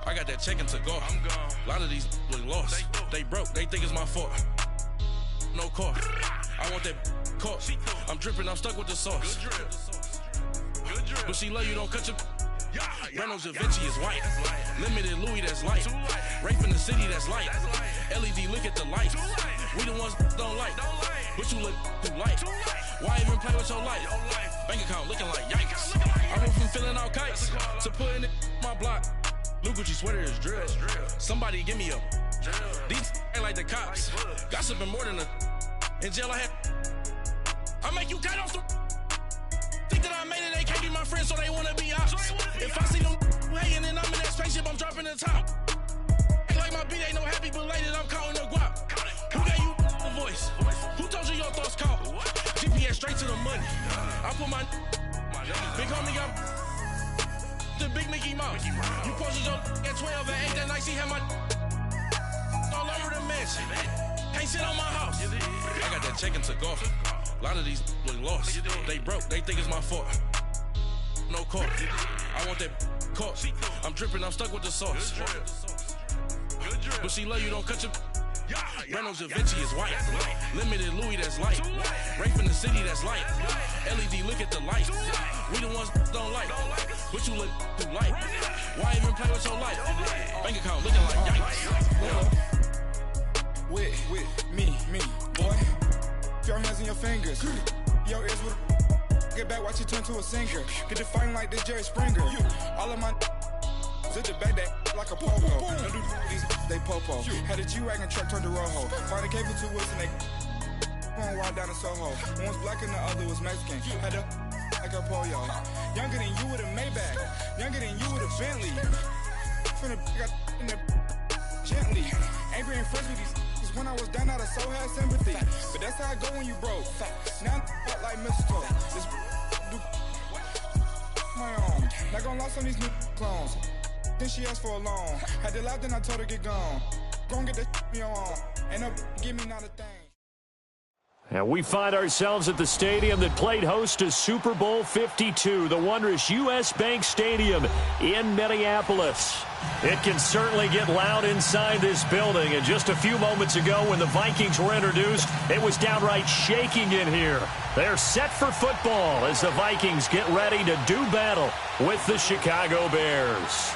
I got that check-in to go. I'm gone. A lot of these look lost. They broke. They think it's my fault. No car. I want that caught. I'm dripping. I'm stuck with the sauce. Good drip. Good drip. But she love you. Don't cut your. Reynolds Da Vinci is white. Limited Louis, that's light. Rape in the city, that's light. LED, look at the light. We the ones don't like. But you look too light. Why even play with your life? Bank account looking like yikes. I went from filling out kites to putting it in my block. Blue Gucci sweater is drill. Somebody give me a. These ain't like the cops. Gossiping more than a. In jail I had. I make you cut off the. Think that I made it, they can't be my friends, so they wanna be ops. If I see them hating and I'm in that spaceship, I'm dropping the top. Ain't like my beat, ain't no happy belated, I'm counting the guap. Who gave you a voice? Who told you your thoughts count? GPS straight to the money. I put my big homie got the big Mickey Mouse. You posted your at 12 and 8 that night, she had my all over the mansion. Can't sit on my house. I got that check-in to go. A lot of these look lost. They broke. They think it's my fault. No car. I want that caught. I'm dripping. I'm stuck with the sauce. But she love you. Don't cut your. Reynolds Da Vinci is white. Limited Louis, that's light. Rape in the city, that's light. LED, look at the light. We the ones don't like. But you look too light. Why even play with your life? Bank account looking like yikes. With me, boy. Your hands in your fingers. Your ears with get back, watch it turn to a singer. Get the fighting like this Jerry Springer. All of my zip the back that like a popo. Don't do these, they popo. Had a G-Wagon truck turned to Rojo. Find a cable 2 wheels and they going wild down in Soho. One was black and the other was Mexican. Had a like a pollo. Younger than you with a Maybach. Younger than you with a Bentley. From the got in the gently. Angry and friends with these. When I was down, I so had sympathy. But that's how I go when you broke. Now I'm like mistletoe. This do my own. Not gonna lost on these new clones. Then she asked for a loan. Had to laugh, then I told her get gone. Gon' get that me on. Ain't no give me not a thing. And we find ourselves at the stadium that played host to Super Bowl 52, the wondrous U.S. Bank Stadium in Minneapolis. It can certainly get loud inside this building, and just a few moments ago when the Vikings were introduced, it was downright shaking in here. They're set for football as the Vikings get ready to do battle with the Chicago Bears.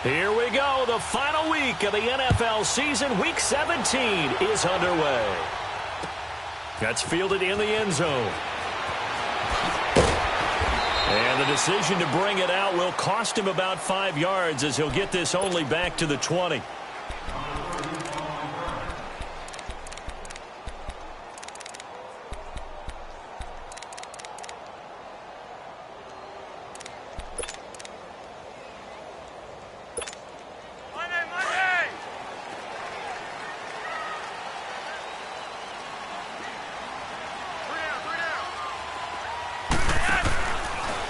Here we go. The final week of the NFL season. Week 17 is underway. That's fielded in the end zone. And the decision to bring it out will cost him about 5 yards as he'll get this only back to the 20.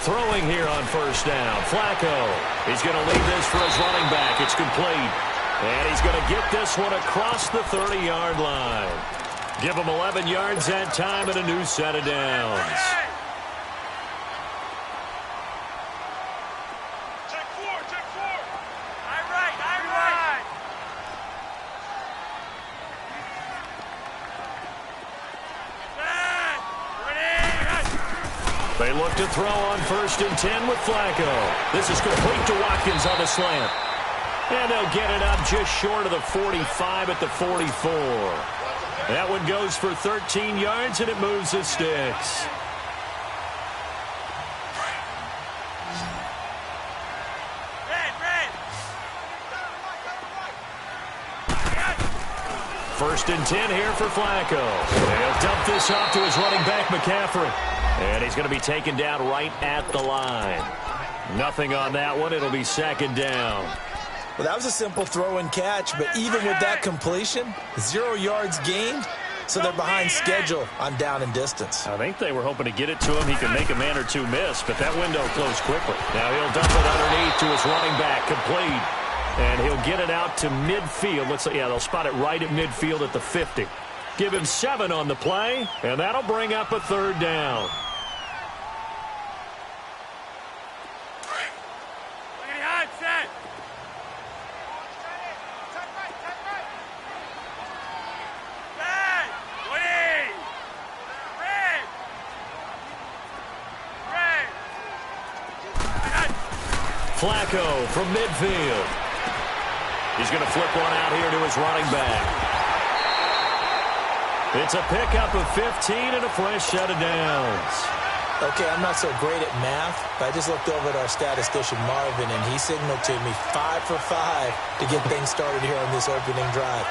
Throwing here on first down. Flacco. He's going to lead this for his running back. It's complete. And he's going to get this one across the 30-yard line. Give him 11 yards that time and a new set of downs. Check four. All right. They look to throw on 1st and 10 with Flacco. This is complete to Watkins on the slant. And they'll get it up just short of the 45 at the 44. That one goes for 13 yards, and it moves the sticks. First and 10 here for Flacco. He'll dump this off to his running back, McCaffrey. And he's going to be taken down right at the line. Nothing on that one. It'll be 2nd down. Well, that was a simple throw and catch, but even with that completion, 0 yards gained, so they're behind schedule on down and distance. I think they were hoping to get it to him. He can make a man or two miss, but that window closed quickly. Now he'll dump it underneath to his running back, complete. And he'll get it out to midfield. They'll spot it right at midfield at the 50. Give him 7 on the play, and that'll bring up a 3rd down. Flacco from midfield. He's going to flip one out here to his running back. It's a pickup of 15 and a fresh set of downs. Okay, I'm not so great at math, but I just looked over at our statistician, Marvin, and he signaled to me 5 for 5 to get things started here on this opening drive.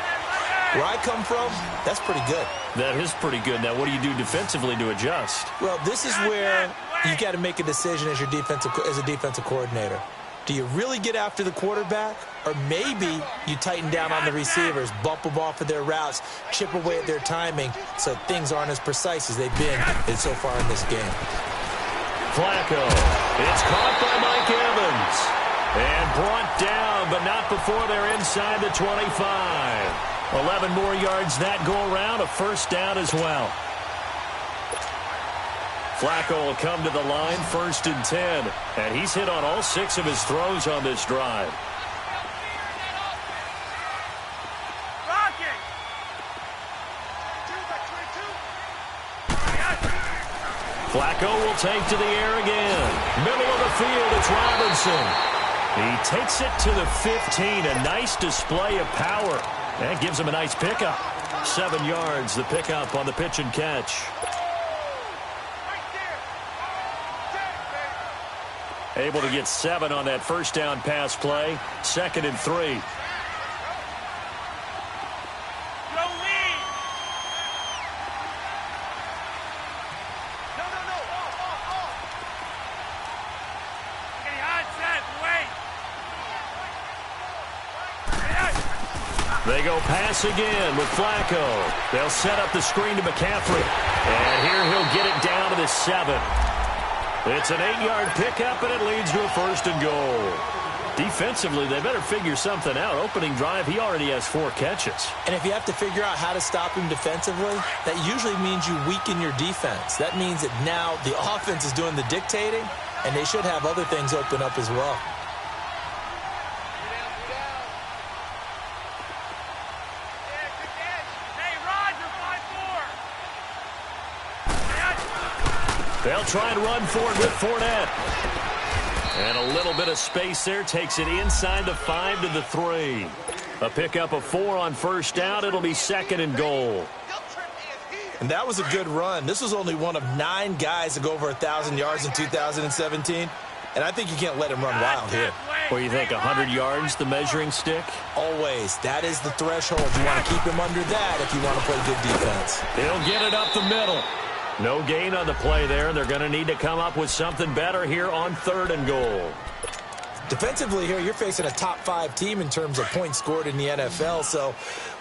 Where I come from, that's pretty good. That is pretty good. Now, what do you do defensively to adjust? Well, this is where you got to make a decision as a defensive coordinator. Do you really get after the quarterback? Or maybe you tighten down on the receivers, bump them off of their routes, chip away at their timing so things aren't as precise as they've been so far in this game. Flacco. It's caught by Mike Evans. And brought down, but not before they're inside the 25. 11 more yards that go around, a 1st down as well. Flacco will come to the line, 1st and 10. And he's hit on all 6 of his throws on this drive. Flacco will take to the air again. Middle of the field, it's Robinson. He takes it to the 15. A nice display of power. That gives him a nice pickup. 7 yards, the pickup on the pitch and catch. Able to get 7 on that 1st down pass play. 2nd and 3. They go pass again with Flacco. They'll set up the screen to McCaffrey. And here he'll get it down to the 7. It's an 8-yard pickup, and it leads to a 1st and goal. Defensively, they better figure something out. Opening drive, he already has 4 catches. And if you have to figure out how to stop him defensively, that usually means you weaken your defense. That means that now the offense is doing the dictating, and they should have other things open up as well. They'll try and run for it with Fournette. And a little bit of space there takes it inside the 5 to the 3. A pickup of 4 on 1st down. It'll be 2nd and goal. And that was a good run. This was only one of 9 guys to go over 1,000 yards in 2017. And I think you can't let him run wild here. What do you think, 100 yards, the measuring stick? Always. That is the threshold. You want to keep him under that if you want to play good defense. He'll get it up the middle. No gain on the play there. They're going to need to come up with something better here on 3rd and goal. Defensively here, you're facing a top 5 team in terms of points scored in the NFL. So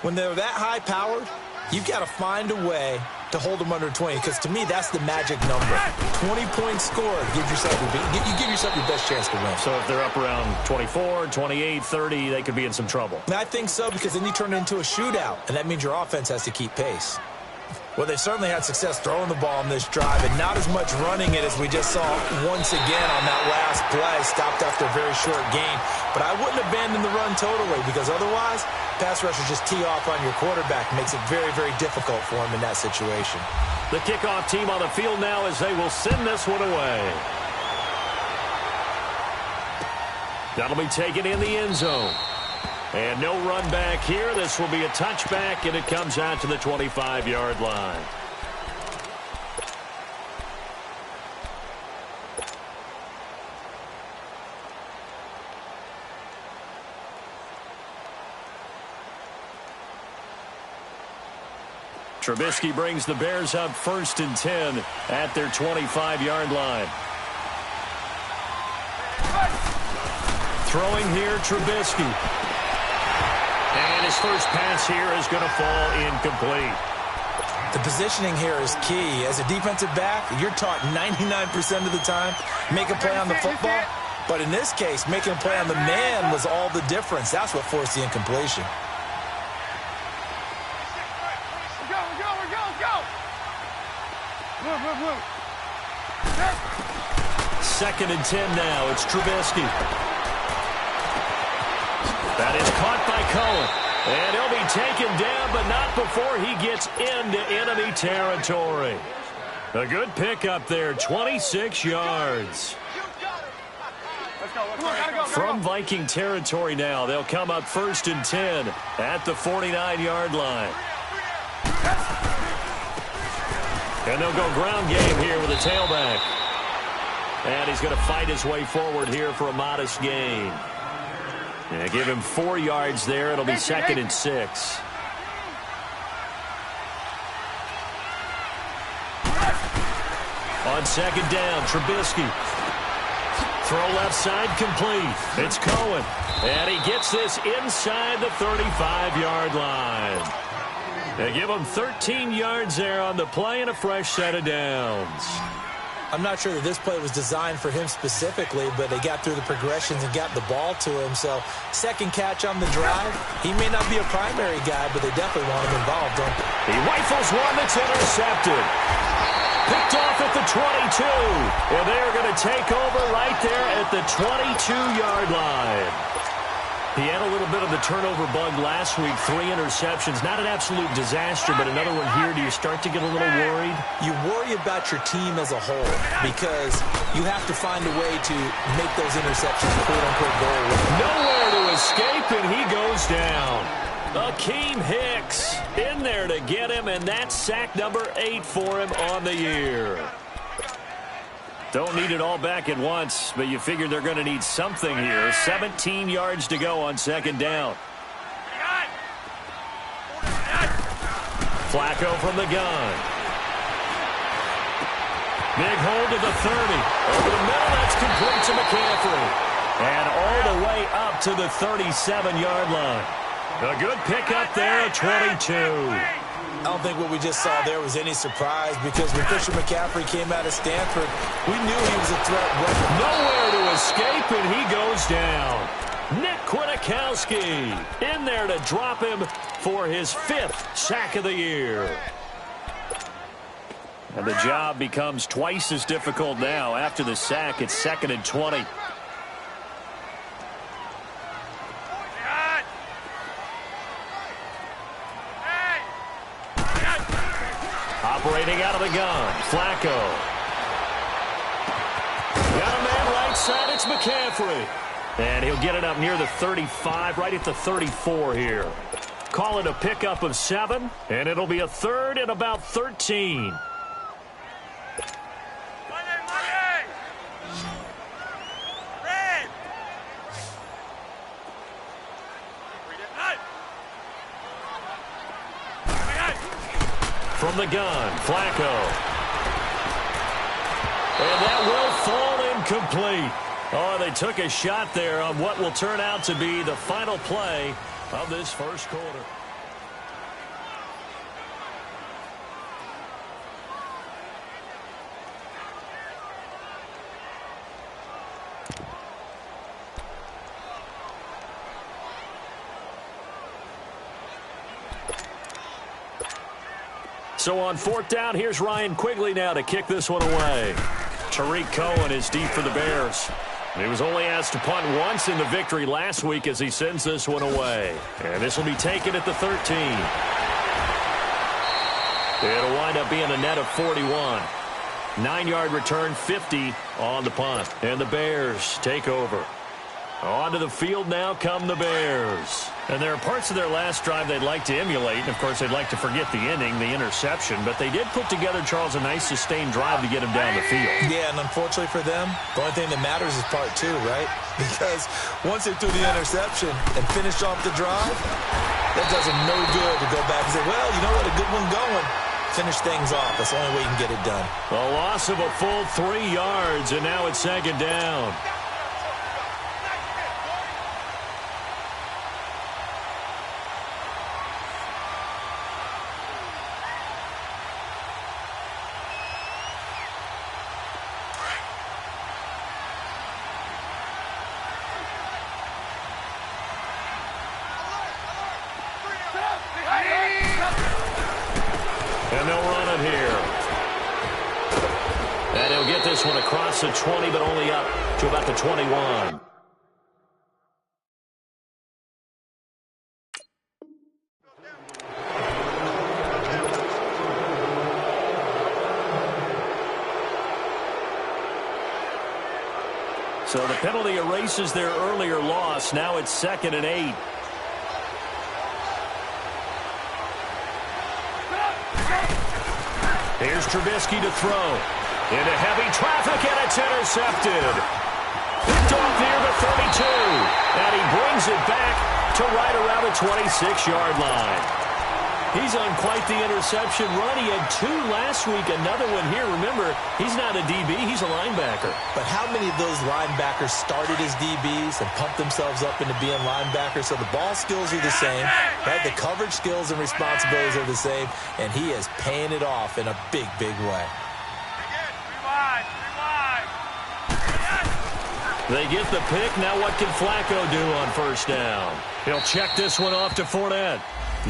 when they're that high-powered, you've got to find a way to hold them under 20, because to me, that's the magic number. 20 points scored, you give yourself your best chance to win. So if they're up around 24, 28, 30, they could be in some trouble. And I think so, because then you turn it into a shootout, and that means your offense has to keep pace. Well, they certainly had success throwing the ball on this drive, and not as much running it as we just saw once again on that last play. Stopped after a very short gain. But I wouldn't abandon the run totally, because otherwise, pass rushers just tee off on your quarterback. Makes it very, very difficult for him in that situation. The kickoff team on the field now as they will send this one away. That'll be taken in the end zone. And no run back here. This will be a touchback, and it comes out to the 25-yard line. Trubisky brings the Bears up 1st and 10 at their 25-yard line. Throwing here, Trubisky. And his first pass here is going to fall incomplete. The positioning here is key. As a defensive back, you're taught 99% of the time, make a play on the football, But in this case, making a play on the man was all the difference. That's what forced the incompletion. Second and 10 now. It's Trubisky. That is caught by Cohen. And he'll be taken down, but not before he gets into enemy territory. A good pickup there, 26 yards. From Viking territory now, they'll come up first and 10 at the 49-yard line. And they'll go ground game here with a tailback. And he's going to fight his way forward here for a modest gain. Yeah, give him 4 yards there. It'll be second and 6. On second down, Trubisky. Throw left side complete. It's Cohen. And he gets this inside the 35-yard line. They give him 13 yards there on the play and a fresh set of downs. I'm not sure that this play was designed for him specifically, but they got through the progressions and got the ball to him. So second catch on the drive. He may not be a primary guy, but they definitely want him involved. He rifles one that's intercepted. Picked off at the 22. And they are going to take over right there at the 22-yard line. He had a little bit of the turnover bug last week. 3 interceptions. Not an absolute disaster, but another one here. Do you start to get a little worried? You worry about your team as a whole because you have to find a way to make those interceptions quote-unquote go away. Nowhere to escape, and he goes down. Akeem Hicks in there to get him, and that's sack number 8 for him on the year. Don't need it all back at once, but you figure they're going to need something here. 17 yards to go on second down. Flacco from the gun. Big hold to the 30. Over the middle, that's complete to McCaffrey. And all the way up to the 37-yard line. A good pickup there at 22. I don't think what we just saw there was any surprise because when Christian McCaffrey came out of Stanford, we knew he was a threat. Nowhere to escape, and he goes down. Nick Kwiatkowski in there to drop him for his 5th sack of the year. And the job becomes twice as difficult now. After the sack, it's second and 20. Operating out of the gun, Flacco. Got a man right side, it's McCaffrey. And he'll get it up near the 35, right at the 34 here. Call it a pickup of 7, and it'll be a 3rd and about 13. From the gun, Flacco. And that will fall incomplete. Oh, they took a shot there on what will turn out to be the final play of this first quarter. So on 4th down, here's Ryan Quigley now to kick this one away. Tariq Cohen is deep for the Bears. He was only asked to punt once in the victory last week as he sends this one away. And this will be taken at the 13. It'll wind up being a net of 41. 9-yard return, 50 on the punt. And the Bears take over. Onto the field now come the Bears. And there are parts of their last drive they'd like to emulate. And, of course, they'd like to forget the inning, the interception. But they did put together, Charles, a nice sustained drive to get him down the field. Yeah, and unfortunately for them, the only thing that matters is part 2, right? Because once they threw the interception and finished off the drive, that does them no good to go back and say, well, you know what, a good one going. Finish things off. That's the only way you can get it done. A loss of a full 3 yards, and now it's second down. And they'll run it here. And he'll get this one across the 20, but only up to about the 21. So the penalty erases their earlier loss. Now it's 2nd and 8. Here's Trubisky to throw. Into heavy traffic, and it's intercepted. Picked off near the 32. And he brings it back to right around the 26-yard line. He's on quite the interception run. He had 2 last week, another one here. Remember, he's not a DB, he's a linebacker. But how many of those linebackers started as DBs and pumped themselves up into being linebackers? So the ball skills are the same, right? The coverage skills and responsibilities are the same, and he is paying it off in a big, big way. They get the pick. Now what can Flacco do on first down? He'll check this one off to Fournette.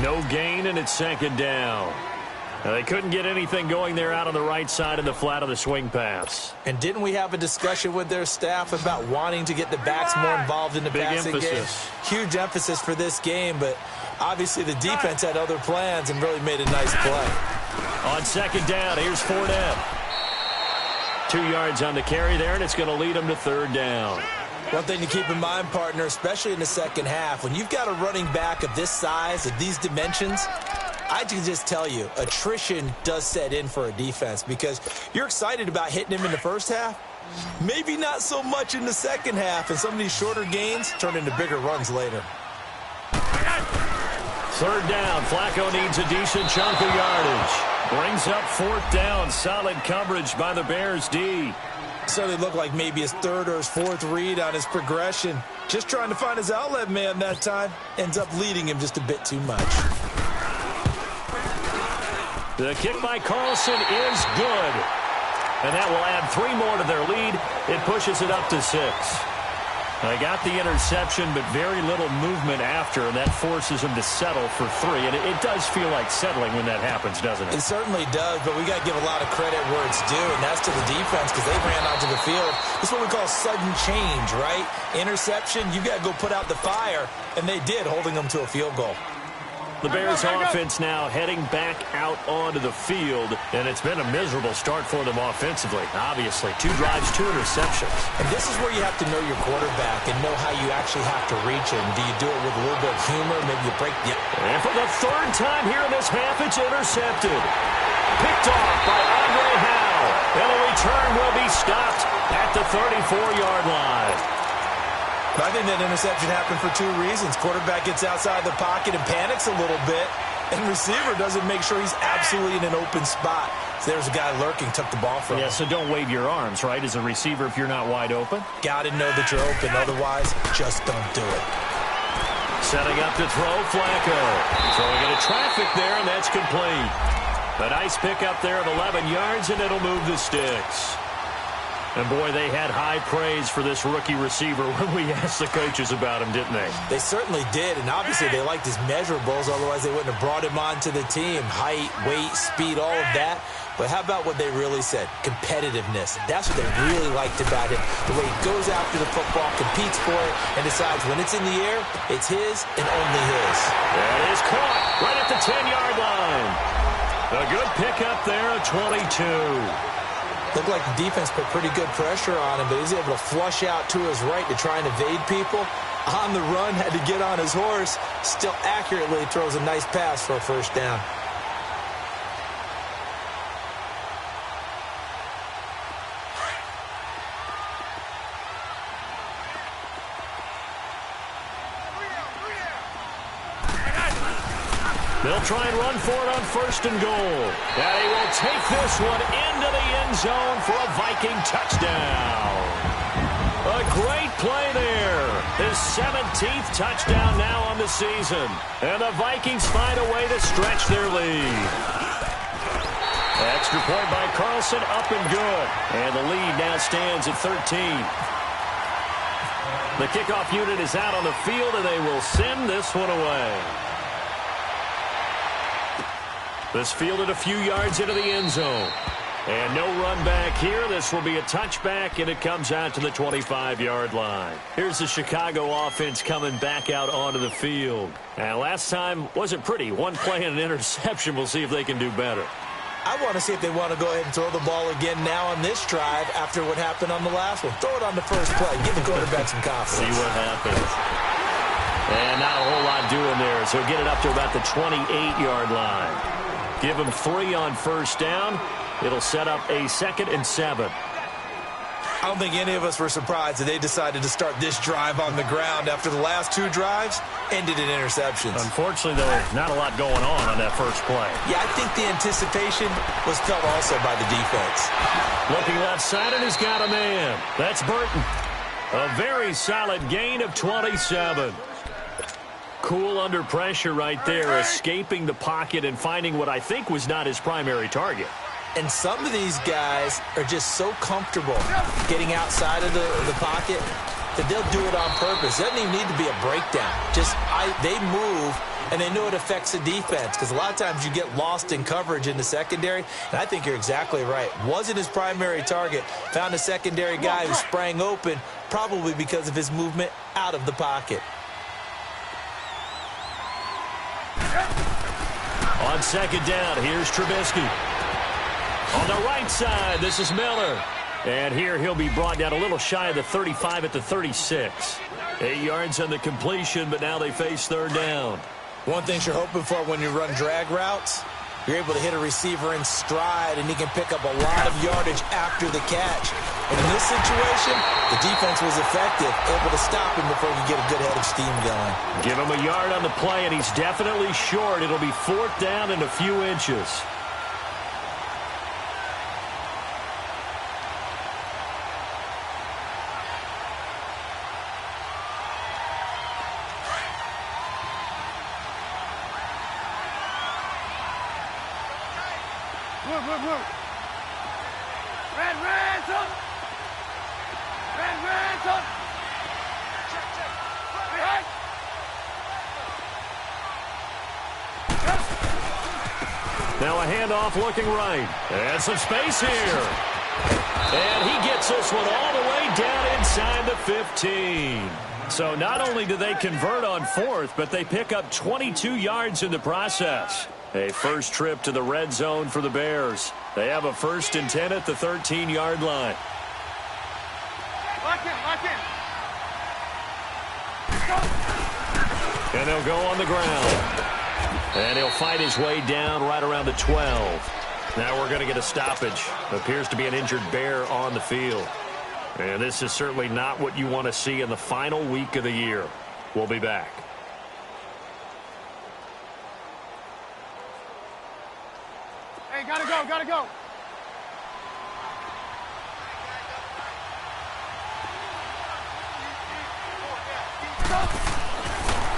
No gain, and it's 2nd down. Now, they couldn't get anything going there out on the right side of the flat of the swing pass. And didn't we have a discussion with their staff about wanting to get the backs more involved in the passing game? Huge emphasis for this game, but obviously the defense had other plans and really made a nice play. On 2nd down, here's Fournette. 2 yards on the carry there, and it's going to lead them to 3rd down. One thing to keep in mind, partner, especially in the second half, when you've got a running back of this size, of these dimensions, I can just tell you, attrition does set in for a defense because you're excited about hitting him in the first half, maybe not so much in the second half, and some of these shorter gains turn into bigger runs later. 3rd down, Flacco needs a decent chunk of yardage. Brings up 4th down, solid coverage by the Bears D. So it looked like maybe his 3rd or his 4th read on his progression. Just trying to find his outlet man that time. Ends up leading him just a bit too much. The kick by Carlson is good. And that will add 3 more to their lead. It pushes it up to 6. They got the interception, but very little movement after, and that forces them to settle for 3. And it does feel like settling when that happens, doesn't it? It certainly does, but we got to give a lot of credit where it's due, and that's to the defense because they ran onto the field. This is what we call sudden change, right? Interception, you got to go put out the fire, and they did, holding them to a field goal. The Bears offense now heading back out onto the field, and it's been a miserable start for them offensively. Obviously, 2 drives, 2 interceptions. And this is where you have to know your quarterback and know how you actually have to reach him. Do you do it with a little bit of humor? Maybe you break the... And for the 3rd time here in this half, it's intercepted. Picked off by Andre Howe. And a return will be stopped at the 34-yard line. I think that interception happened for 2 reasons. Quarterback gets outside the pocket and panics a little bit, and receiver doesn't make sure he's absolutely in an open spot. So there's a guy lurking, took the ball from him. Yeah, so don't wave your arms, right, as a receiver if you're not wide open? Got to know that you're open. Otherwise, just don't do it. Setting up to throw, Flacco. Throwing into traffic there, and that's complete. A nice pickup there of 11 yards, and it'll move the sticks. And, boy, they had high praise for this rookie receiver when we asked the coaches about him, didn't they? They certainly did, and obviously they liked his measurables, otherwise they wouldn't have brought him onto the team. Height, weight, speed, all of that. But how about what they really said? Competitiveness. That's what they really liked about him. The way he goes after the football, competes for it, and decides when it's in the air, it's his and only his. That is caught right at the 10-yard line. A good pickup there, a 22. Looked like the defense put pretty good pressure on him, but he was able to flush out to his right to try and evade people. On the run, had to get on his horse. Still accurately throws a nice pass for a 1st down. They'll try and run for it on 1st and goal. And he will take this one into the end zone for a Viking touchdown. A great play there. His 17th touchdown now on the season. And the Vikings find a way to stretch their lead. Extra point by Carlson, up and good. And the lead now stands at 13. The kickoff unit is out on the field, and they will send this one away. This fielded a few yards into the end zone. And no run back here. This will be a touchback, and it comes out to the 25-yard line. Here's the Chicago offense coming back out onto the field. And last time wasn't pretty. One play and an interception. We'll see if they can do better. I want to see if they want to go ahead and throw the ball again now on this drive after what happened on the last one. Throw it on the first play. Give the quarterback some confidence. See what happens. And not a whole lot doing there, so get it up to about the 28-yard line. Give them 3 on first down. It'll set up a 2nd and 7. I don't think any of us were surprised that they decided to start this drive on the ground after the last 2 drives ended in interceptions. Unfortunately, though, not a lot going on that first play. Yeah, I think the anticipation was felt also by the defense. Looking left side, and he's got a man. That's Burton. A very solid gain of 27. Cool under pressure right there, escaping the pocket and finding what I think was not his primary target. And some of these guys are just so comfortable getting outside of the pocket that they'll do it on purpose. It doesn't even need to be a breakdown. They move, and they know it affects the defense because a lot of times you get lost in coverage in the secondary. And I think you're exactly right. Wasn't his primary target. Found a secondary guy who sprang open, probably because of his movement out of the pocket. On 2nd down, here's Trubisky. On the right side, this is Miller. And here he'll be brought down a little shy of the 35 at the 36. 8 yards on the completion, but now they face 3rd down. One thing you're hoping for when you run drag routes, you're able to hit a receiver in stride, and he can pick up a lot of yardage after the catch. And in this situation, the defense was effective, able to stop him before he could get a good head of steam going. Give him a yard on the play, and he's definitely short. It'll be 4th down and a few inches. Now a handoff looking right. And some space here. And he gets this one all the way down inside the 15. So not only do they convert on 4th, but they pick up 22 yards in the process. A first trip to the red zone for the Bears. They have a 1st and 10 at the 13-yard line. Lock in. And they'll go on the ground. And he'll fight his way down right around the 12. Now we're going to get a stoppage. Appears to be an injured Bear on the field. And this is certainly not what you want to see in the final week of the year. We'll be back. Hey, gotta go.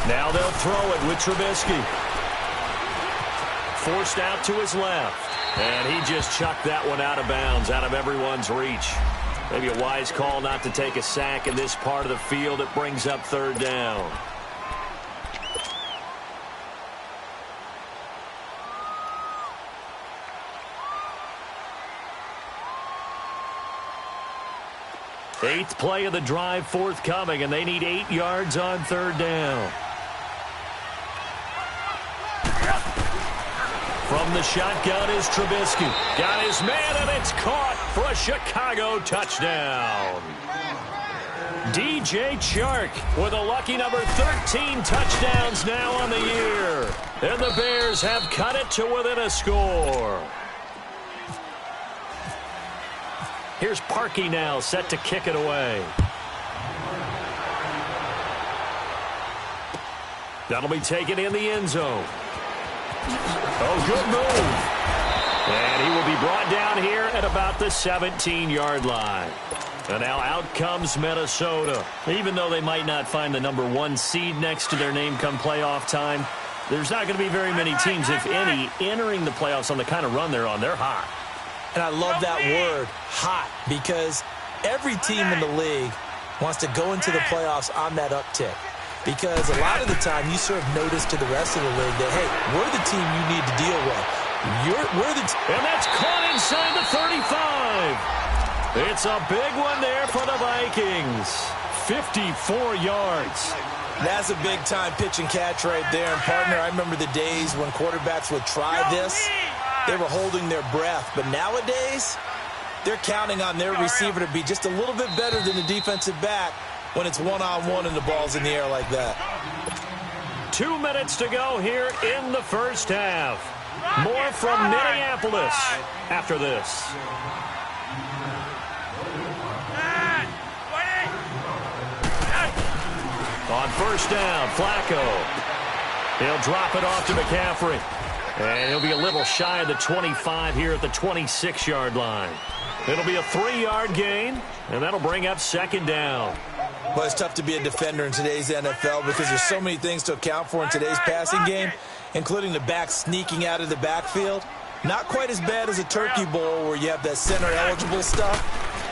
Now they'll throw it with Trubisky. Forced out to his left. And he just chucked that one out of bounds, out of everyone's reach. Maybe a wise call not to take a sack in this part of the field. It brings up 3rd down. Eighth play of the drive forthcoming, and they need 8 yards on 3rd down. From the shotgun is Trubisky. Got his man, and it's caught for a Chicago touchdown. DJ Chark with a lucky number 13 touchdowns now on the year. And the Bears have cut it to within a score. Here's Parkey now, set to kick it away. That'll be taken in the end zone. Oh, good move. And he will be brought down here at about the 17-yard line. And now out comes Minnesota. Even though they might not find the number 1 seed next to their name come playoff time, there's not going to be very many teams, if any, entering the playoffs on the kind of run they're on. They're hot. And I love that word, hot, because every team in the league wants to go into the playoffs on that uptick. Because a lot of the time you serve notice to the rest of the league that, hey, we're the team you need to deal with. And that's caught inside the 35. It's a big one there for the Vikings. 54 yards. That's a big-time pitch and catch right there. And, partner, I remember the days when quarterbacks would try this. They were holding their breath. But nowadays, they're counting on their receiver to be just a little bit better than the defensive back when it's one-on-one and the ball's in the air like that. 2 minutes to go here in the first half. More from Minneapolis after this. On first down, Flacco. He'll drop it off to McCaffrey. And he'll be a little shy of the 25 here at the 26-yard line. It'll be a 3-yard gain, and that'll bring up second down. Well, it's tough to be a defender in today's NFL because there's so many things to account for in today's passing game, including the back sneaking out of the backfield. Not quite as bad as a turkey bowl where you have that center-eligible stuff,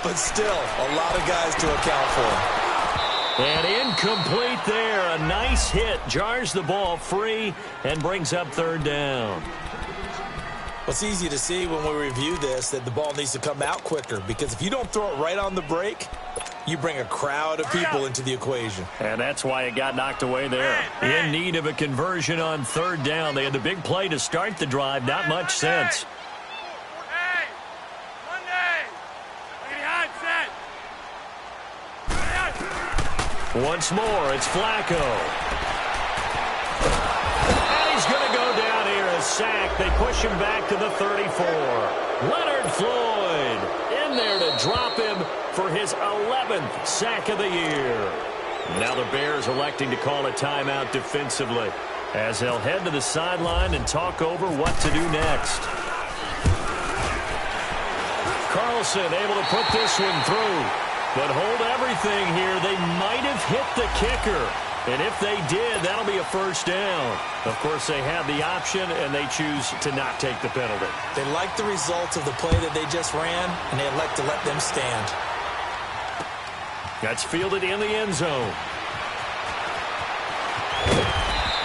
but still a lot of guys to account for. And incomplete there. A nice hit. Jars the ball free and brings up third down. Well, it's easy to see when we review this that the ball needs to come out quicker because if you don't throw it right on the break, you bring a crowd of people into the equation. And that's why it got knocked away there. In need of a conversion on third down. They had the big play to start the drive. Not much sense. Once more, it's Flacco. And he's going to go down here, a sack. They push him back to the 34. Leonard Floyd in there to drop him for his 11th sack of the year. Now the Bears electing to call a timeout defensively as they'll head to the sideline and talk over what to do next. Carlson able to put this one through. But hold everything here. They might have hit the kicker. And if they did, that'll be a first down. Of course, they have the option, and they choose to not take the penalty. They like the results of the play that they just ran, and they elect to let them stand. That's fielded in the end zone.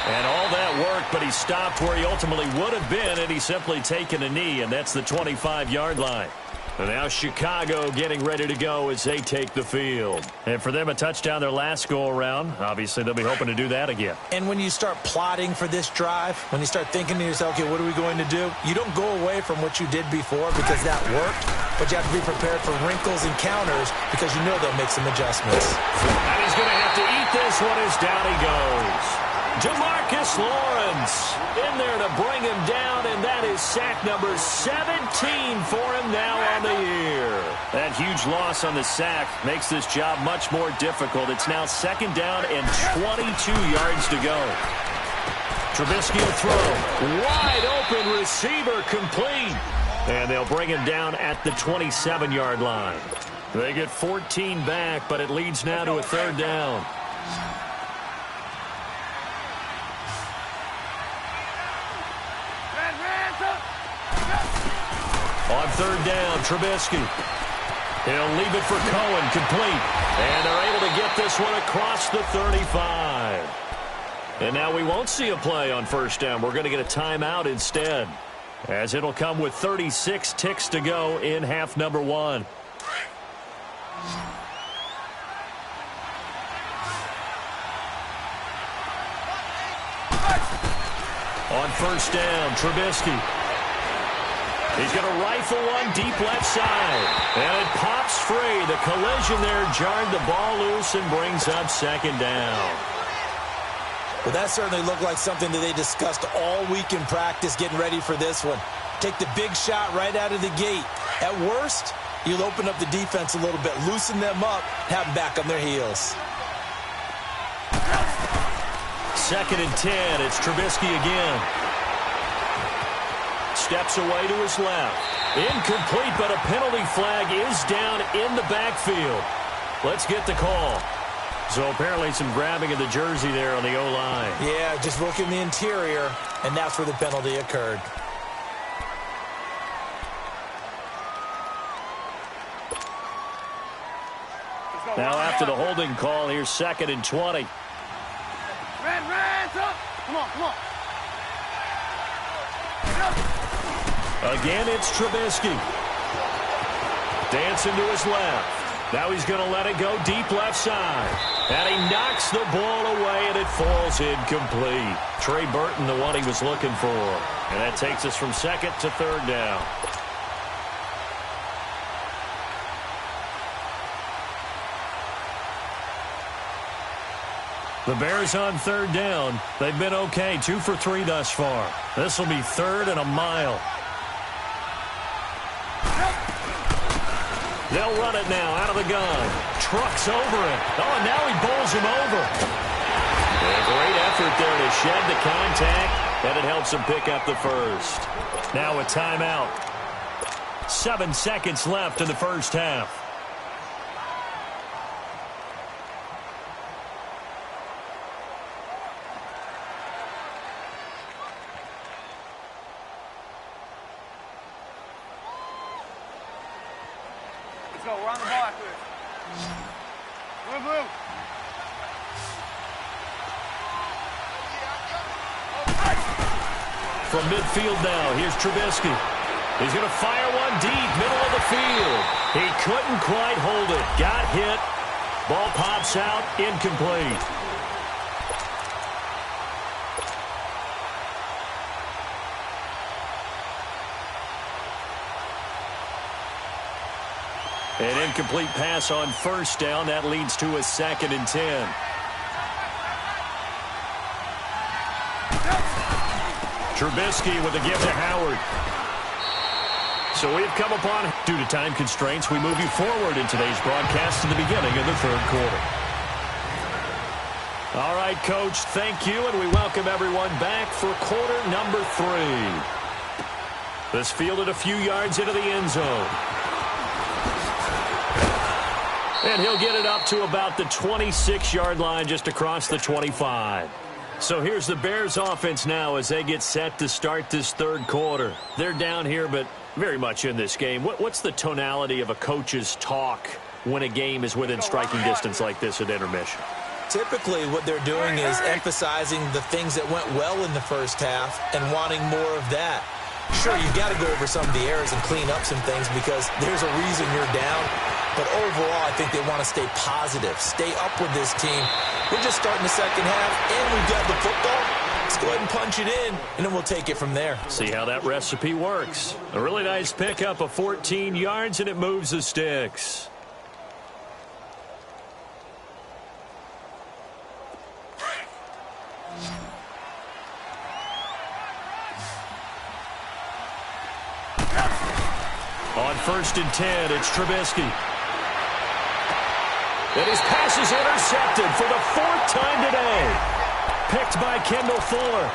And all that work, but he stopped where he ultimately would have been, and he's simply taken a knee, and that's the 25-yard line. And now Chicago getting ready to go as they take the field. And for them, a touchdown their last go-around. Obviously, they'll be hoping to do that again. And when you start plotting for this drive, when you start thinking to yourself, okay, what are we going to do? You don't go away from what you did before because that worked, but you have to be prepared for wrinkles and counters because you know they'll make some adjustments. And he's going to have to eat this one as down he goes. Demarcus Lawrence in there to bring him down, and that is sack number 17 for him now on the year. That huge loss on the sack makes this job much more difficult. It's now second down and 22 yards to go. Trubisky will throw. Wide open receiver complete. And they'll bring him down at the 27-yard line. They get 14 back, but it leads now to a third down. On third down, Trubisky. He'll leave it for Cohen, complete. And they're able to get this one across the 35. And now we won't see a play on first down. We're going to get a timeout instead, as it'll come with 36 ticks to go in half number one. On first down, Trubisky. He's going to rifle one deep left side. And it pops free. The collision there jarred the ball loose and brings up second down. Well, that certainly looked like something that they discussed all week in practice getting ready for this one. Take the big shot right out of the gate. At worst, you'll open up the defense a little bit, loosen them up, have them back on their heels. Second and 10. It's Trubisky again. Steps away to his left. Incomplete, but a penalty flag is down in the backfield. Let's get the call. So apparently some grabbing of the jersey there on the O-line. Yeah, just look in the interior, and that's where the penalty occurred. Now after the holding call, here's second and 20. Red, up! Come on, come on. Again, it's Trubisky. Dancing to his left. Now he's going to let it go deep left side. And he knocks the ball away, and it falls incomplete. Trey Burton, the one he was looking for. And that takes us from second to third down. The Bears on third down. They've been okay, 2 for 3 thus far. This will be third and a mile. They'll run it now out of the gun. Trucks over it. Oh, and now he bowls him over. A great effort there to shed the contact, and it helps him pick up the first. Now a timeout. 7 seconds left in the first half. Let's go. We're on the ball after this. Blue. From midfield now, here's Trubisky. He's going to fire one deep, middle of the field. He couldn't quite hold it. Got hit. Ball pops out, incomplete. An incomplete pass on first down. That leads to a 2nd and 10. Trubisky with a give to Howard. So we've come upon, due to time constraints, we move you forward in today's broadcast to the beginning of the third quarter. All right, Coach, thank you, and we welcome everyone back for quarter number 3. This fielded a few yards into the end zone. And he'll get it up to about the 26-yard line, just across the 25. So here's the Bears offense now as they get set to start this third quarter. They're down here, but very much in this game. What's the tonality of a coach's talk when a game is within striking distance like this at intermission? Typically, what they're doing is emphasizing the things that went well in the first half and wanting more of that. Sure, you've got to go over some of the errors and clean up some things because there's a reason you're down. But overall, I think they want to stay positive, stay up with this team. We're just starting the second half, and we've got the football. Let's go ahead and punch it in, and then we'll take it from there. See how that recipe works. A really nice pickup of 14 yards, and it moves the sticks. On 1st and 10, it's Trubisky. And his pass is intercepted for the 4th time today. Picked by Kendall Fuller.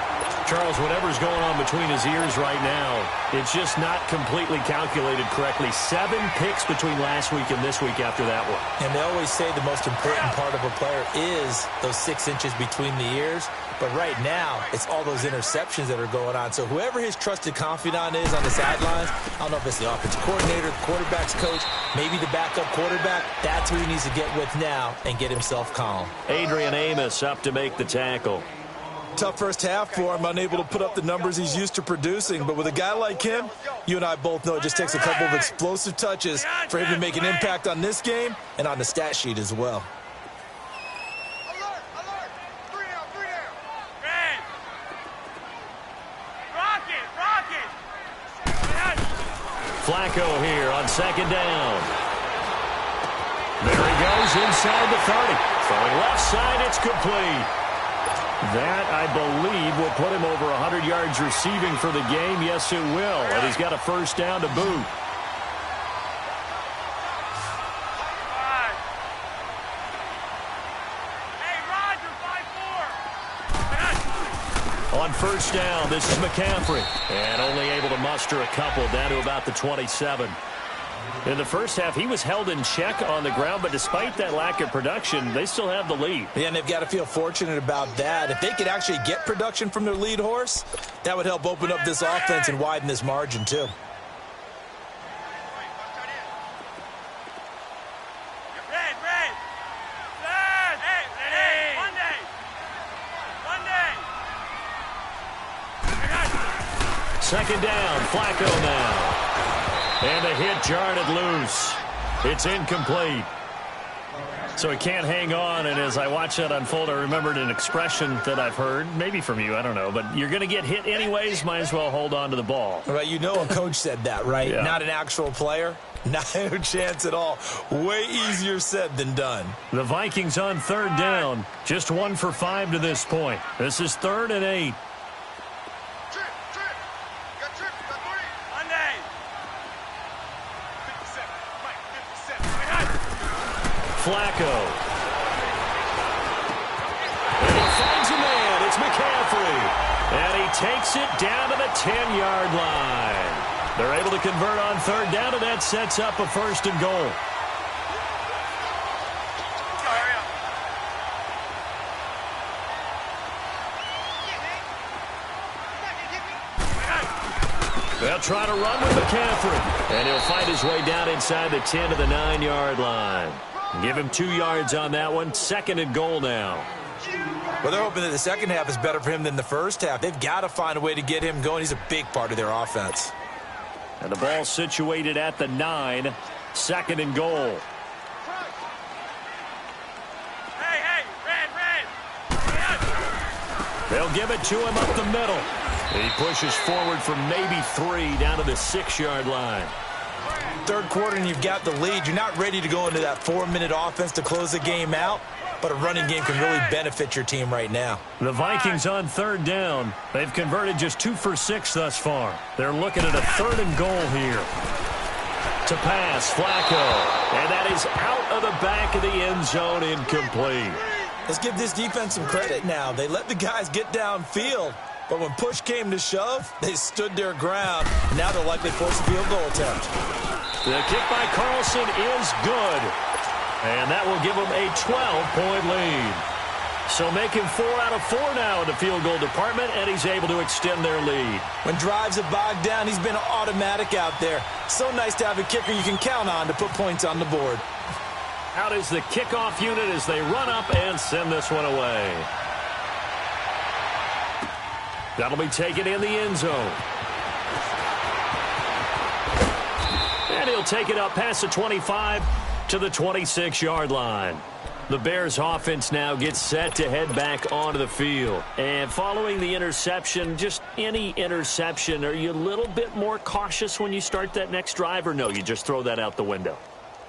Charles, whatever's going on between his ears right now, it's just not completely calculated correctly. 7 picks between last week and this week after that one. And they always say the most important part of a player is those 6 inches between the ears. But right now, it's all those interceptions that are going on. So whoever his trusted confidant is on the sidelines, I don't know if it's the offensive coordinator, the quarterback's coach, maybe the backup quarterback, that's who he needs to get with now and get himself calm. Adrian Amos up to make the tackle. Tough first half for him, unable to put up the numbers he's used to producing. But with a guy like him, you and I both know it just takes a couple of explosive touches for him to make an impact on this game and on the stat sheet as well. Flacco here on 2nd down. There he goes inside the 30. Throwing left side, it's complete. That, I believe, will put him over 100 yards receiving for the game. Yes, it will. And he's got a first down to boot. On 1st down, this is McCaffrey. And only able to muster a couple down to about the 27. In the first half, he was held in check on the ground, but despite that lack of production, they still have the lead. Yeah, and they've got to feel fortunate about that. If they could actually get production from their lead horse, that would help open up this offense and widen this margin, too. second down. Flacco now. And the hit jarred it loose. It's incomplete. So he can't hang on, and as I watch that unfold, I remembered an expression that I've heard, maybe from you, I don't know, but you're going to get hit anyways, might as well hold on to the ball. Well, you know a coach said that, right? Yeah. Not an actual player. No chance at all. Way easier said than done. The Vikings on third down, just 1 for 5 to this point. This is 3rd and 8. Flacco. And he finds a man. It's McCaffrey. And he takes it down to the 10-yard line. They're able to convert on third down, and that sets up a 1st and goal. They'll try to run with McCaffrey. And he'll find his way down inside the 10 to the 9-yard line. Give him 2 yards on that one. 2nd and goal now. Well, they're hoping that the second half is better for him than the first half. They've got to find a way to get him going. He's a big part of their offense. And the ball situated at the 9. 2nd and goal. They'll give it to him up the middle. He pushes forward for maybe 3 down to the 6-yard line. Third quarter and you've got the lead. You're not ready to go into that 4-minute offense to close the game out, but a running game can really benefit your team right now. The Vikings on third down. They've converted just 2 for 6 thus far. They're looking at a 3rd and goal here. To pass, Flacco. And that is out of the back of the end zone, incomplete. Let's give this defense some credit now. They let the guys get downfield, but when push came to shove, they stood their ground. Now they'll likely force a field goal attempt. The kick by Carlson is good. And that will give them a 12-point lead. So making 4 out of 4 now in the field goal department, and he's able to extend their lead. When drives are bogged down, he's been automatic out there. So nice to have a kicker you can count on to put points on the board. Out is the kickoff unit as they run up and send this one away. That'll be taken in the end zone. And he'll take it up past the 25 to the 26-yard line. The Bears offense now gets set to head back onto the field. And following the interception, just any interception, are you a little bit more cautious when you start that next drive, or no, you just throw that out the window?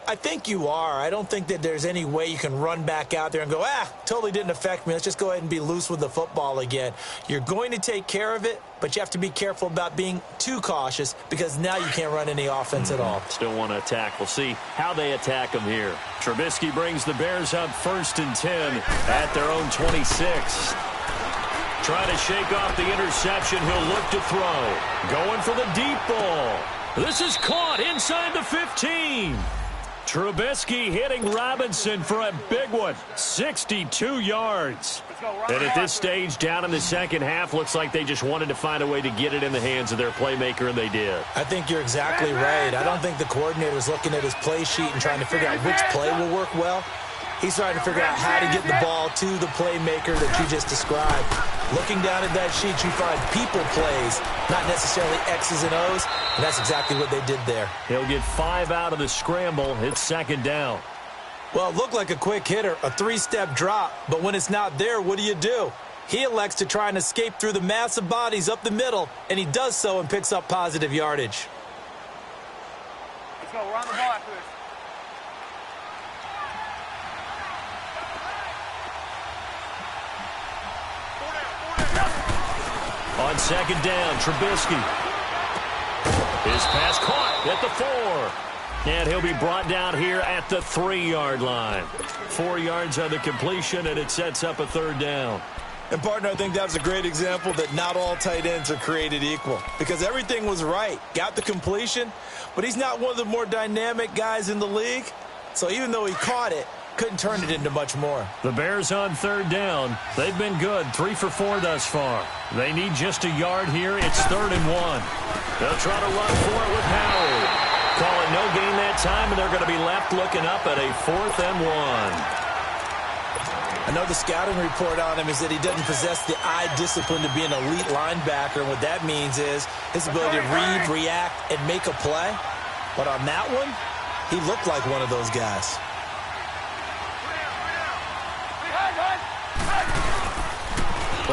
I think you are. I don't think that there's any way you can run back out there and go, totally didn't affect me. Let's just go ahead and be loose with the football again. You're going to take care of it, but you have to be careful about being too cautious because now you can't run any offense at all. Still want to attack. We'll see how they attack them here. Trubisky brings the Bears up 1st and 10 at their own 26. Trying to shake off the interception. He'll look to throw. Going for the deep ball. This is caught inside the 15. Trubisky hitting Robinson for a big one. 62 yards. And at this stage, down in the second half, looks like they just wanted to find a way to get it in the hands of their playmaker, and they did. I think you're exactly right. I don't think the coordinator is looking at his play sheet and trying to figure out which play will work well. He's trying to figure out how to get the ball to the playmaker that you just described. Looking down at that sheet, you find people plays, not necessarily X's and O's, and that's exactly what they did there. He'll get 5 out of the scramble. It's 2nd down. Well, it looked like a quick hitter, a 3-step drop, but when it's not there, what do? He elects to try and escape through the mass of bodies up the middle, and he does so and picks up positive yardage. Let's go. We're on the ball after this. On 2nd down, Trubisky. His pass caught at the 4. And he'll be brought down here at the 3-yard line. 4 yards on the completion, and it sets up a 3rd down. And, partner, I think that was a great example that not all tight ends are created equal. Because everything was right. Got the completion, but he's not one of the more dynamic guys in the league. So even though he caught it, couldn't turn it into much more. The Bears on 3rd down. They've been good, 3 for 4 thus far. They need just a yard here. It's 3rd and 1. They'll try to run for it with Howard. Call it no gain that time, and they're going to be left looking up at a 4th and 1. I know the scouting report on him is that he doesn't possess the eye discipline to be an elite linebacker. And what that means is his ability to read, react, and make a play. But on that one, he looked like one of those guys.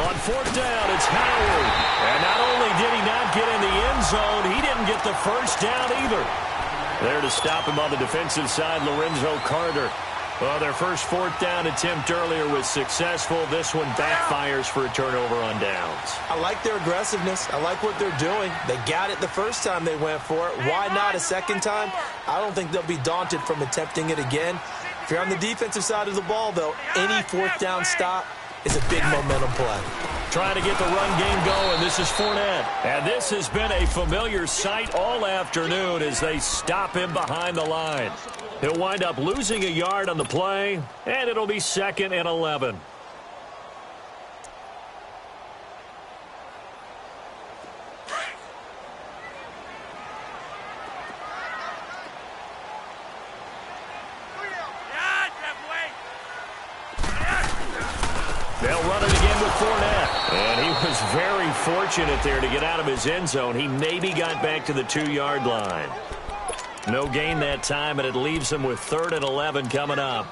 On fourth down, it's Howard. And not only did he not get in the end zone, he didn't get the first down either. There to stop him on the defensive side, Lorenzo Carter. Well, their first fourth down attempt earlier was successful. This one backfires for a turnover on downs. I like their aggressiveness. I like what they're doing. They got it the first time they went for it. Why not a second time? I don't think they'll be daunted from attempting it again. If you're on the defensive side of the ball, though, any fourth down stop is a big momentum play. Trying to get the run game going. This is Fournette. And this has been a familiar sight all afternoon as they stop him behind the line. He'll wind up losing a yard on the play, and it'll be 2nd and 11. They'll run it again with Fournette. And he was very fortunate there to get out of his end zone. He maybe got back to the 2-yard line. No gain that time, and it leaves him with 3rd and 11 coming up.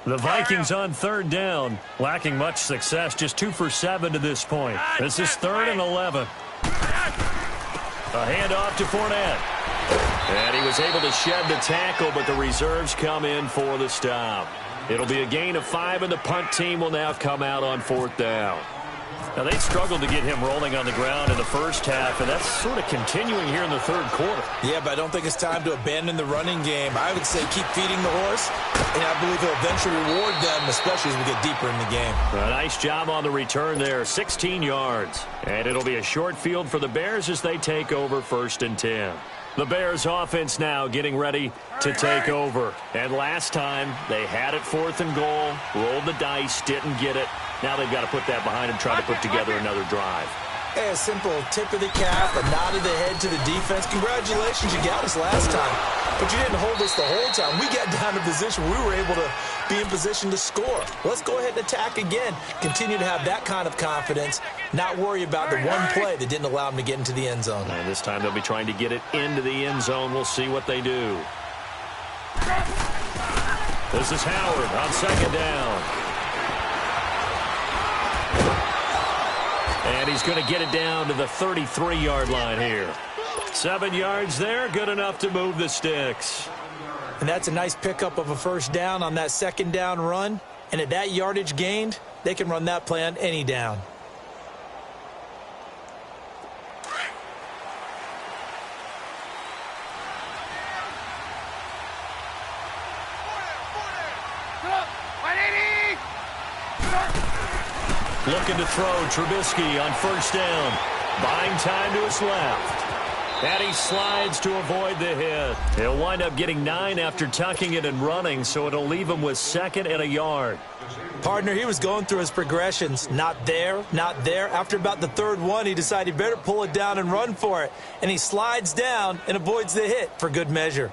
The Vikings on 3rd down, lacking much success, just 2 for 7 to this point. This is 3rd and 11. A handoff to Fournette. And he was able to shed the tackle, but the reserves come in for the stop. It'll be a gain of 5, and the punt team will now come out on 4th down. Now, they struggled to get him rolling on the ground in the first half, and that's sort of continuing here in the 3rd quarter. Yeah, but I don't think it's time to abandon the running game. I would say keep feeding the horse, and I believe he'll eventually reward them, especially as we get deeper in the game. A nice job on the return there, 16 yards. And it'll be a short field for the Bears as they take over 1st and 10. The Bears offense now getting ready to take over. And last time, they had it 4th and goal, rolled the dice, didn't get it. Now they've got to put that behind and try to put together another drive. Hey, a simple tip of the cap, a nod of the head to the defense. Congratulations, you got us last time. But you didn't hold us the whole time. We got down to position. We were able to be in position to score. Let's go ahead and attack again. Continue to have that kind of confidence. Not worry about the one play that didn't allow them to get into the end zone. And this time they'll be trying to get it into the end zone. We'll see what they do. This is Howard on 2nd down. And he's going to get it down to the 33-yard line here. 7 yards there, good enough to move the sticks. And that's a nice pickup of a first down on that 2nd down run. And at that yardage gained, they can run that play on any down. Looking to throw, Trubisky on 1st down. Buying time to his left. And he slides to avoid the hit. He'll wind up getting 9 after tucking it and running, so it'll leave him with 2nd and a yard. Partner, he was going through his progressions. Not there, not there. After about the 3rd one, he decided he better pull it down and run for it. And he slides down and avoids the hit for good measure.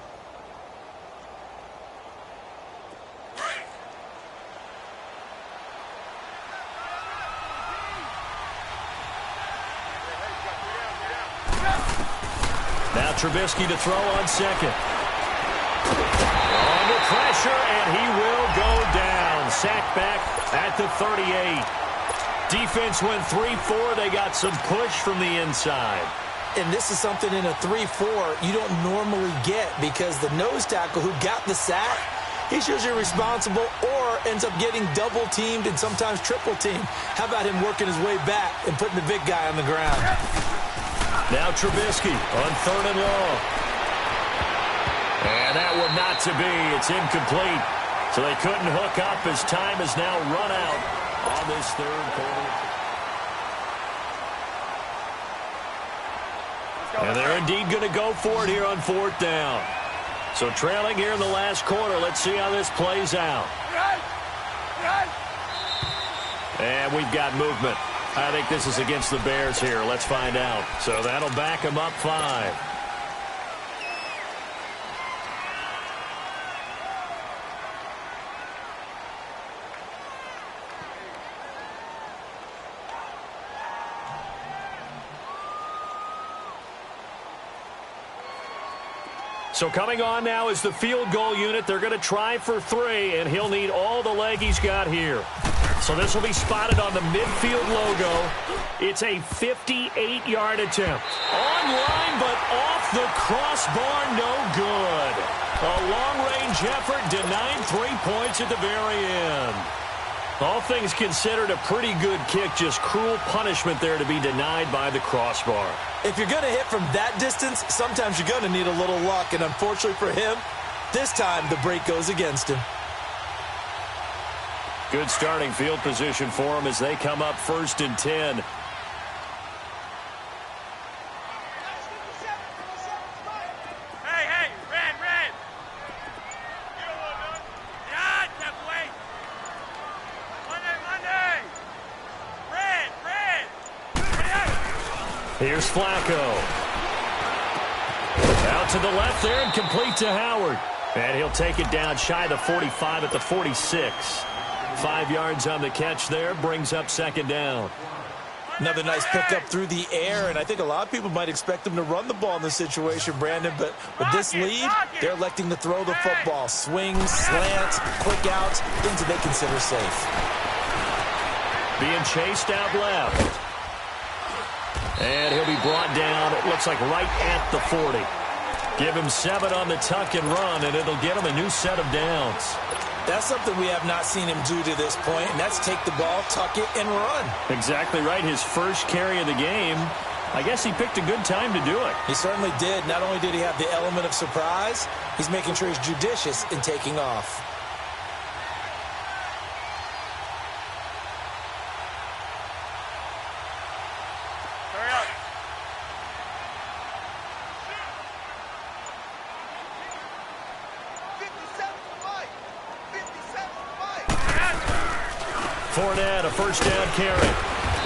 Now Trubisky to throw on 2nd. Under pressure, and he will go down. Sacked back at the 38. Defense went 3-4. They got some push from the inside. And this is something in a 3-4 you don't normally get because the nose tackle who got the sack, he's usually responsible or ends up getting double-teamed and sometimes triple-teamed. How about him working his way back and putting the big guy on the ground? Now Trubisky on 3rd and long. And that one not to be. It's incomplete. So they couldn't hook up as time has now run out on this 3rd quarter. And they're indeed going to go for it here on 4th down. So trailing here in the last quarter. Let's see how this plays out. And we've got movement. I think this is against the Bears here. Let's find out. So that'll back them up 5. So coming on now is the field goal unit. They're going to try for 3, and he'll need all the leg he's got here. So this will be spotted on the midfield logo. It's a 58-yard attempt. Online, but off the crossbar, no good. A long-range effort denied 3 points at the very end. All things considered, a pretty good kick, just cruel punishment there to be denied by the crossbar. If you're going to hit from that distance, sometimes you're going to need a little luck, and unfortunately for him, this time the break goes against him. Good starting field position for him as they come up 1st and 10. Here's Flacco. Out to the left there and complete to Howard. And he'll take it down shy of the 45 at the 46. 5 yards on the catch there, brings up 2nd down. Another nice pickup through the air, and I think a lot of people might expect them to run the ball in this situation, Brandon, but with this lead, they're electing to throw the football. Swings, slants, quick outs, things that they consider safe. Being chased out left. And he'll be brought down, it looks like right at the 40. Give him 7 on the tuck and run, and it'll get him a new set of downs. That's something we have not seen him do to this point, and that's take the ball, tuck it, and run. Exactly right. His first carry of the game. I guess he picked a good time to do it. He certainly did. Not only did he have the element of surprise, he's making sure he's judicious in taking off. Fournette, a first down carry.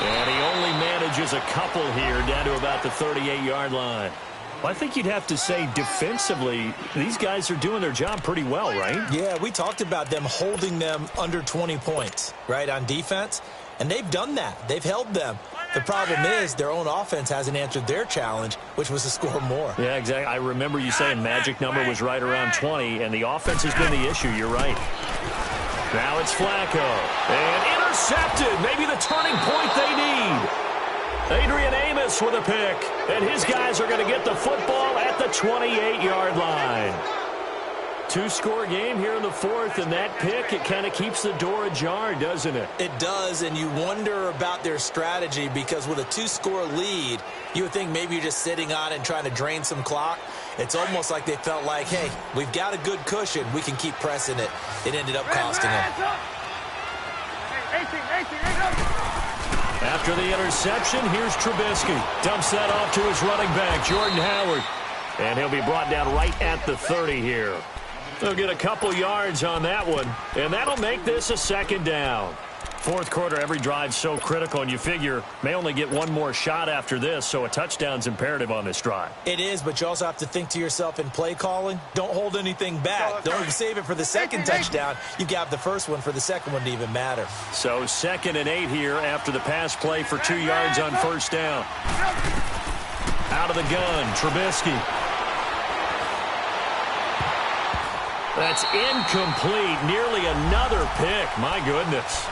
And he only manages a couple here down to about the 38-yard line. Well, I think you'd have to say defensively, these guys are doing their job pretty well, right? Yeah, we talked about them holding them under 20 points, right, on defense. And they've done that. They've held them. The problem is their own offense hasn't answered their challenge, which was to score more. Yeah, exactly. I remember you saying magic number was right around 20, and the offense has been the issue. You're right. Now it's Flacco. And intercepted. Maybe the turning point they need. Adrian Amos with a pick. And his guys are going to get the football at the 28-yard line. 2-score game here in the 4th, and that pick, it kind of keeps the door ajar, doesn't it? It does, and you wonder about their strategy because with a 2-score lead, you would think maybe you're just sitting on it and trying to drain some clock. It's almost like they felt like, hey, we've got a good cushion. We can keep pressing it. It ended up costing them. After the interception, here's Trubisky. Dumps that off to his running back, Jordan Howard. And he'll be brought down right at the 30 here. They'll get a couple yards on that one, and that'll make this a 2nd down. 4th quarter, every drive's so critical, and you figure may only get one more shot after this, so a touchdown's imperative on this drive. It is, but you also have to think to yourself in play calling, don't hold anything back. Don't save it for the 2nd touchdown. You got the first one for the 2nd one to even matter. So 2nd and 8 here after the pass play for 2 yards on 1st down. Out of the gun, Trubisky. That's incomplete. Nearly another pick. My goodness.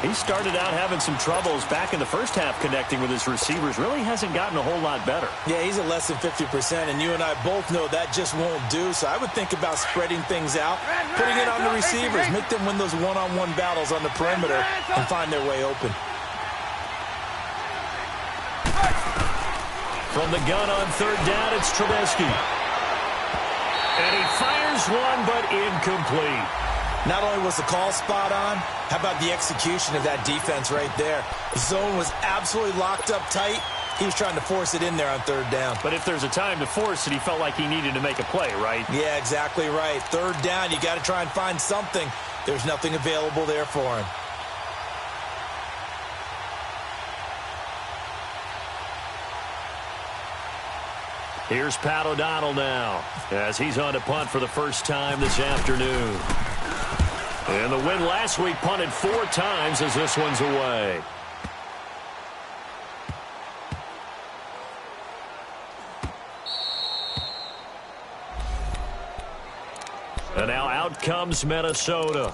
He started out having some troubles back in the first half connecting with his receivers. Really hasn't gotten a whole lot better. Yeah, he's at less than 50%, and you and I both know that just won't do. So I would think about spreading things out, putting it on the receivers, make them win those one-on-one battles on the perimeter and find their way open. From the gun on 3rd down, it's Trubisky. And he fires one, but incomplete. Not only was the call spot on, how about the execution of that defense right there? The zone was absolutely locked up tight. He was trying to force it in there on 3rd down. But if there's a time to force it, he felt like he needed to make a play, right? Yeah, exactly right. 3rd down, you got to try and find something. There's nothing available there for him. Here's Pat O'Donnell now as he's on to punt for the first time this afternoon. And the win last week punted 4 times as this one's away. out comes Minnesota.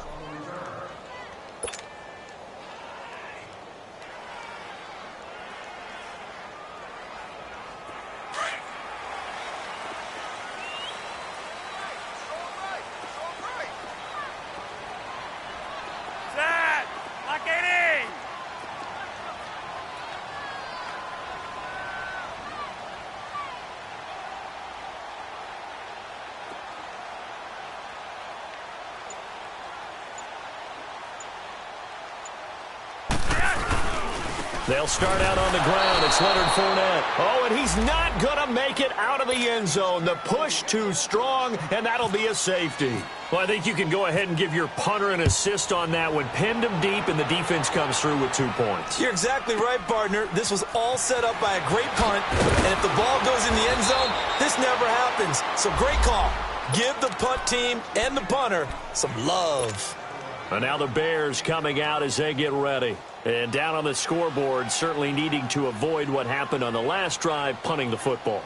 They'll start out on the ground. It's Leonard Fournette. Oh, and he's not going to make it out of the end zone. The push too strong, and that'll be a safety. Well, I think you can go ahead and give your punter an assist on that one. Pinned him deep, and the defense comes through with 2 points. You're exactly right, partner. This was all set up by a great punt, and if the ball goes in the end zone, this never happens. So great call. Give the punt team and the punter some love. And now the Bears coming out as they get ready. And down on the scoreboard, certainly needing to avoid what happened on the last drive, punting the football.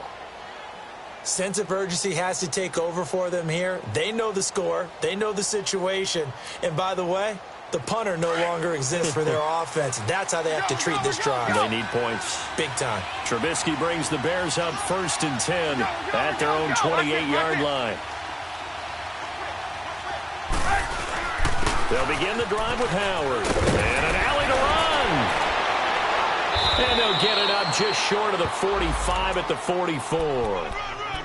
Sense of urgency has to take over for them here. They know the score. They know the situation. And by the way, the punter no longer exists for their offense. That's how they have to treat this drive. They need points. Big time. Trubisky brings the Bears up 1st and 10 at their own 28-yard line. They'll begin the drive with Howard. And an alley to run. And they'll get it up just short of the 45 at the 44.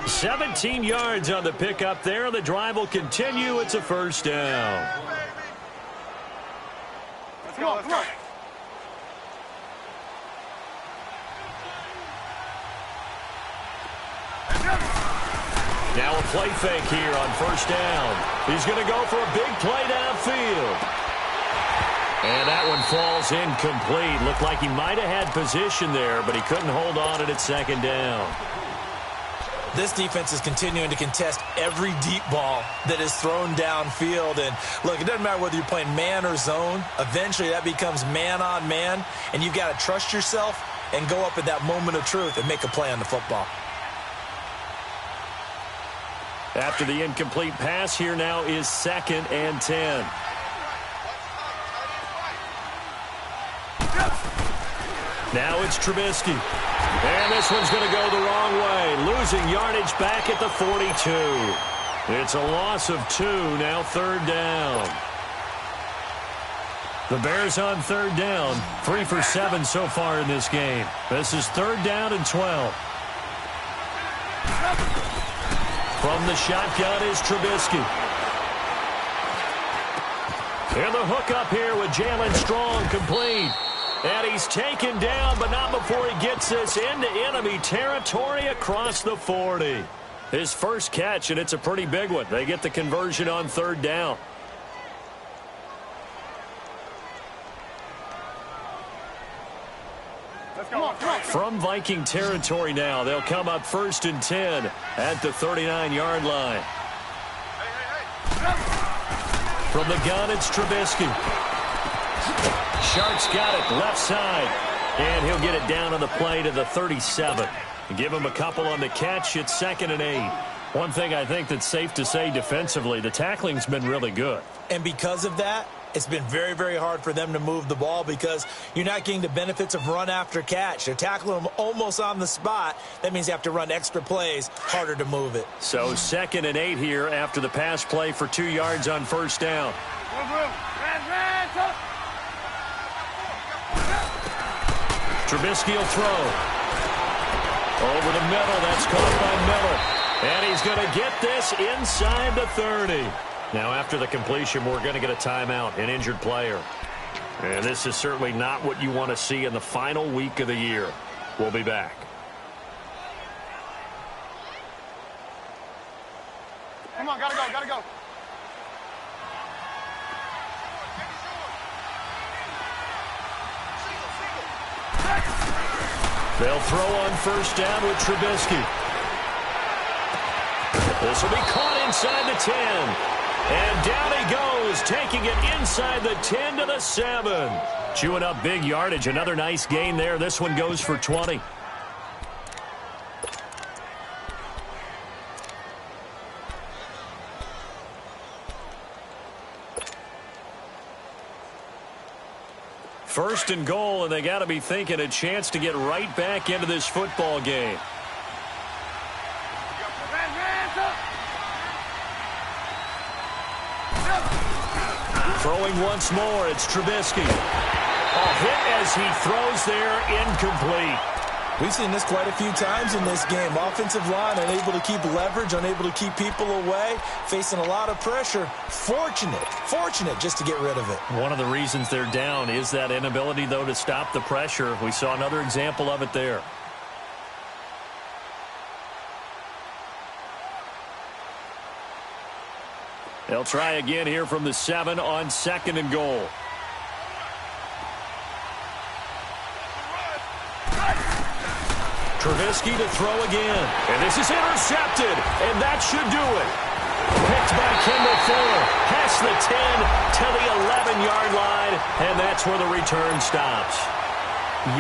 17 yards on the pickup there. The drive will continue. It's a first down. Let's go, let's go. Now a play fake here on first down. He's going to go for a big play downfield. And that one falls incomplete. Looked like he might have had position there, but he couldn't hold on it at second down. This defense is continuing to contest every deep ball that is thrown downfield. And, look, it doesn't matter whether you're playing man or zone. Eventually that becomes man on man, and you've got to trust yourself and go up at that moment of truth and make a play on the football. After the incomplete pass, here now is 2nd and 10. Now it's Trubisky. And this one's going to go the wrong way. Losing yardage back at the 42. It's a loss of 2, now 3rd down. The Bears on 3rd down. 3 for 7 so far in this game. This is 3rd down and 12. From the shotgun is Trubisky. And the hook up here with Jalen Strong complete. And he's taken down, but not before he gets this into enemy territory across the 40. His first catch, and it's a pretty big one. They get the conversion on 3rd down. From Viking territory now, they'll come up 1st and 10 at the 39-yard line. From the gun, it's Trubisky. Shark's got it left side, and he'll get it down on the play to the 37. Give him a couple on the catch. It's 2nd and 8. One thing I think that's safe to say defensively, the tackling's been really good. And because of that, it's been very, very hard for them to move the ball because you're not getting the benefits of run after catch. They're tackling them almost on the spot. That means you have to run extra plays, harder to move it. So 2nd and 8 here after the pass play for 2 yards on 1st down. Trubisky will throw. Over the middle, that's caught by Miller. And he's going to get this inside the 30. Now after the completion, we're going to get a timeout, an injured player. And this is certainly not what you want to see in the final week of the year. We'll be back. Come on, gotta go, gotta go. They'll throw on 1st down with Trubisky. This will be caught inside the 10. And down he goes, taking it inside the 10 to the 7. Chewing up big yardage. Another nice gain there. This one goes for 20. First and goal, and they got to be thinking a chance to get right back into this football game. Throwing once more, it's Trubisky. A hit as he throws there, incomplete. We've seen this quite a few times in this game. Offensive line unable to keep leverage, unable to keep people away, facing a lot of pressure. Fortunate just to get rid of it. One of the reasons they're down is that inability, though, to stop the pressure. We saw another example of it there. They'll try again here from the 7 on 2nd and goal. Trubisky to throw again. And this is intercepted. And that should do it. Picked by Kendall Fuller. Past the 10 to the 11-yard line. And that's where the return stops.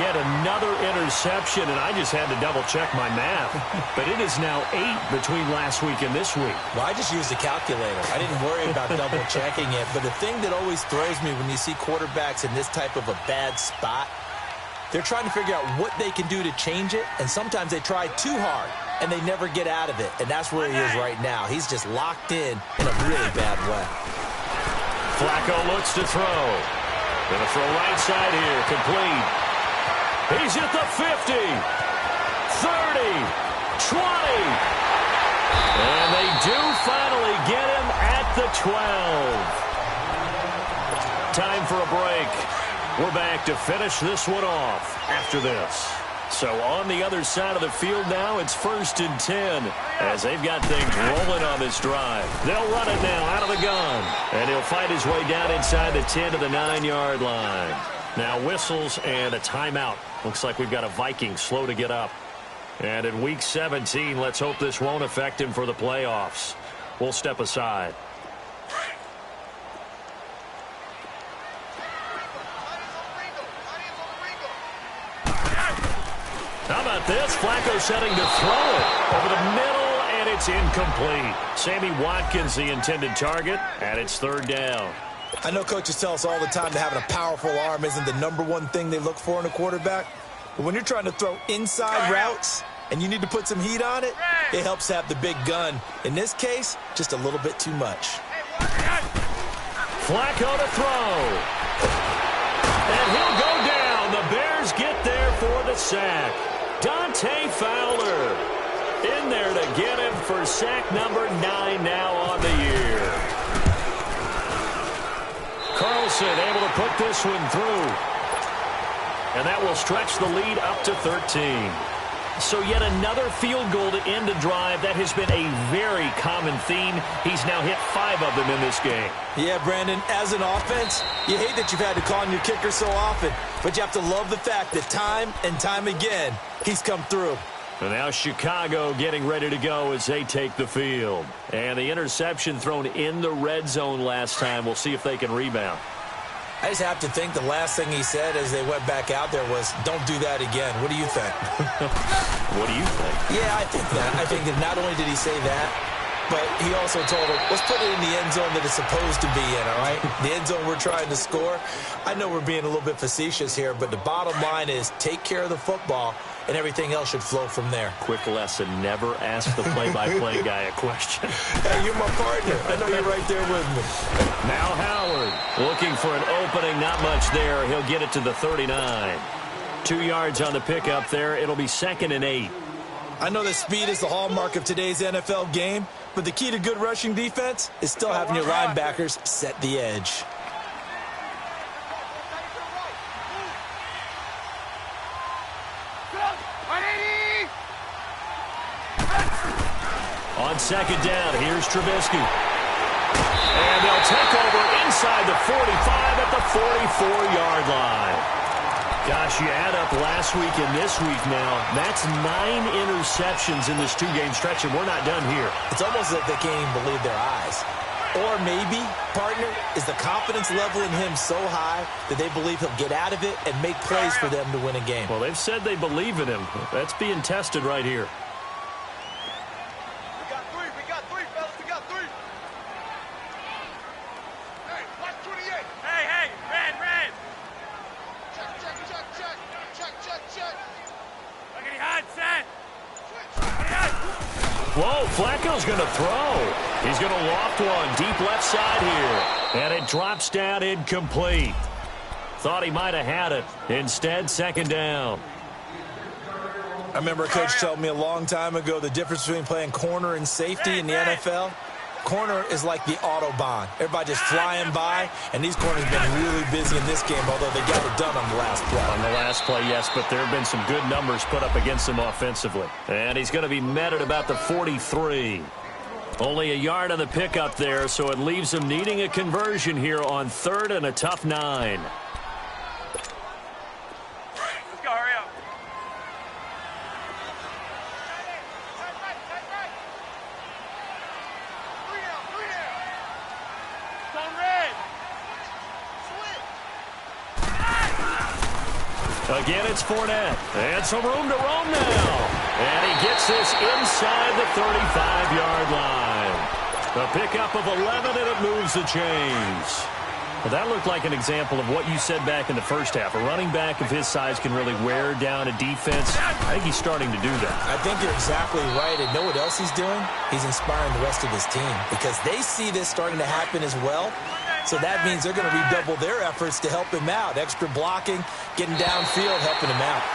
Yet another interception. And I just had to double-check my math. But it is now 8 between last week and this week. Well, I just used a calculator. I didn't worry about double-checking it. But the thing that always throws me when you see quarterbacks in this type of a bad spot, they're trying to figure out what they can do to change it, and sometimes they try too hard, and they never get out of it, and that's where he is right now. He's just locked in a really bad way. Flacco looks to throw. Gonna throw right side here, complete. He's at the 50, 30, 20. And they do finally get him at the 12. Time for a break. We're back to finish this one off after this. So on the other side of the field now, it's 1st and 10 as they've got things rolling on this drive. They'll run it now out of the gun. And he'll fight his way down inside the 10 to the 9-yard line. Now whistles and a timeout. Looks like we've got a Vikings slow to get up. And in Week 17, let's hope this won't affect him for the playoffs. We'll step aside. How about this? Flacco setting to throw it over the middle, and it's incomplete. Sammy Watkins, the intended target, and it's 3rd down. I know coaches tell us all the time that having a powerful arm isn't the #1 thing they look for in a quarterback. But when you're trying to throw inside routes and you need to put some heat on it, it helps have the big gun. In this case, just a little bit too much. Flacco to throw. And he'll go down. The Bears get there for the sack. Dante Fowler in there to get him for sack number 9 now on the year. Carlson able to put this one through. And that will stretch the lead up to 13. So yet another field goal to end a drive. That has been a very common theme. He's now hit 5 of them in this game. Yeah, Brandon, as an offense, you hate that you've had to call on your kicker so often, but you have to love the fact that time and time again, he's come through. And now Chicago getting ready to go as they take the field. And the interception thrown in the red zone last time. We'll see if they can rebound. I just have to think the last thing he said as they went back out there was, don't do that again. What do you think? What do you think? Yeah, I think that. I think that not only did he say that, but he also told him, let's put it in the end zone that it's supposed to be in, all right? The end zone we're trying to score. I know we're being a little bit facetious here, but the bottom line is take care of the football, and everything else should flow from there. Quick lesson, never ask the play-by-play guy a question. Hey, you're my partner. I know you're right there with me. Now Howard looking for an opening, not much there. He'll get it to the 39. 2 yards on the pickup there. It'll be 2nd and 8. I know that speed is the hallmark of today's NFL game, but the key to good rushing defense is still having your linebackers set the edge. On 2nd down, here's Trubisky. And they'll take over inside the 45 at the 44-yard line. Gosh, you add up last week and this week now, that's 9 interceptions in this 2-game stretch, and we're not done here. It's almost like they can't even believe their eyes. Or maybe, partner, is the confidence level in him so high that they believe he'll get out of it and make plays for them to win a game. Well, they've said they believe in him. That's being tested right here. Flacco's going to throw. He's going to loft one deep left side here. And it drops down incomplete. Thought he might have had it. Instead, second down. I remember a coach told me a long time ago the difference between playing corner and safety in the NFL. Corner is like the Autobahn. Everybody just flying by, and these corners have been really busy in this game, although they got it done on the last play. On the last play, yes, but there have been some good numbers put up against him offensively. And he's going to be met at about the 43. Only a yard on the pickup there, so it leaves him needing a conversion here on 3rd and a tough 9. Let's go, hurry up. Again, it's Fournette. And some room to roam now. And he gets this inside the 35-yard line. A pickup of 11, and it moves the chains. Well, that looked like an example of what you said back in the first half. A running back of his size can really wear down a defense. I think he's starting to do that. I think you're exactly right. And know what else he's doing? He's inspiring the rest of his team because they see this starting to happen as well. So that means they're going to redouble their efforts to help him out. Extra blocking, getting downfield, helping him out.